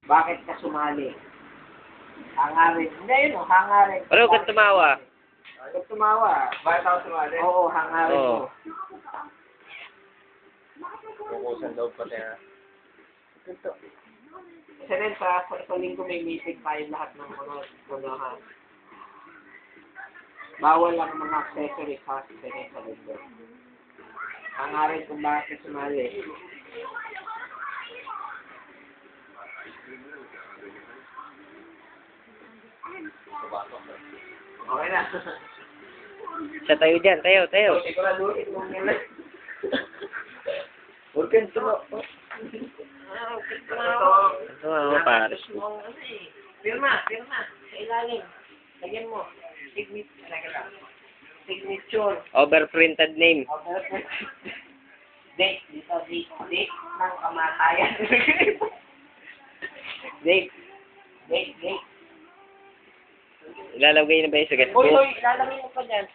Bakit ka sumali? Hangarin. Hindi, yun o, hangarin. Pero huwag kang tumawa. Huwag tumawa. Bakit ako sumali? Oo, hangarin Oo. mo. Bukusan daw pati ha. Ito. Kasi rin sa linggo may meeting tayo lahat ng mga punahan. Bawal lang mga accessories ha, sa linggo. Hangarin kung bakit ka sumali. Okay na. Siya tayo dyan, tayo. Siguraduhin mo nila. Huwag kang tumawa. Ito mga pares. Pirma. Sa ilalim. Lagyan mo. Signature. Overprinted name. Date. Dito, date ng kamatayan. Date. Ilalagay na ba yung sugat ko? Uy, ilalagay mo pa dyan.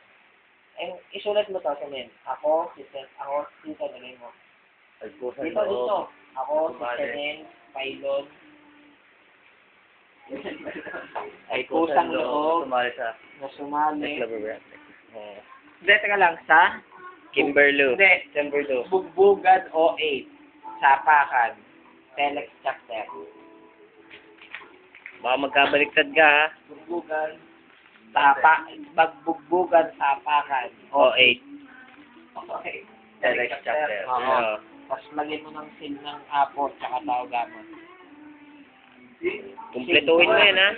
Isulat mo to sa men. Ako, si Tito, lagay mo. Dito. Ako, si Senen, Pailon. Ay, kusang loob Sumali sa... na sumali. Oh. Hindi, teka lang, sa? Kimberloo. Hindi. Kimberloo. Bugbugan O8. Sapakan. Telex chapter. Baka magkabaliktad ka ha. Bugbugan. Bagbugbugan sapakan. O8. Okay. Telex chapter. Oo. Oo. Tapos lagyan mo ng seal ng apo tsaka tao gamot. Kumpletuhin mo yan ha.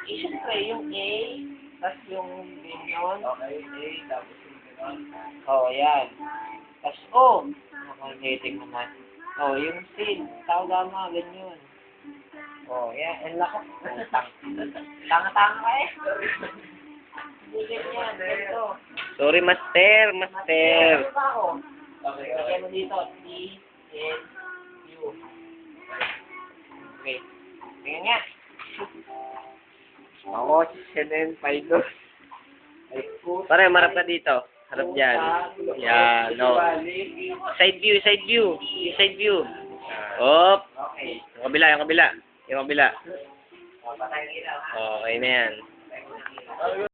Siyempre, yung A, tapos yung ganyan. Okay, tapos yung gano'n. Oh, yan. Tapos O. Nakaliting naman. Oh, yung seal. Tao gamot, ganyan. Oh, yan. Ang lako. Tanga-tanga ka eh. Hindi ganyan. Ganito. Sorry, master. Ano ba ako? Okay, Lagyan mo dito. T, N, U. Okay. Tingnan nga. Ako, si Senen, Pailon. Ay, puta. Pare, marap ka dito. Harap dyan. Yan, no. Side view. Side view. Op. Okay. Yung kabila. Oh, patay ilaw. Okay na yan.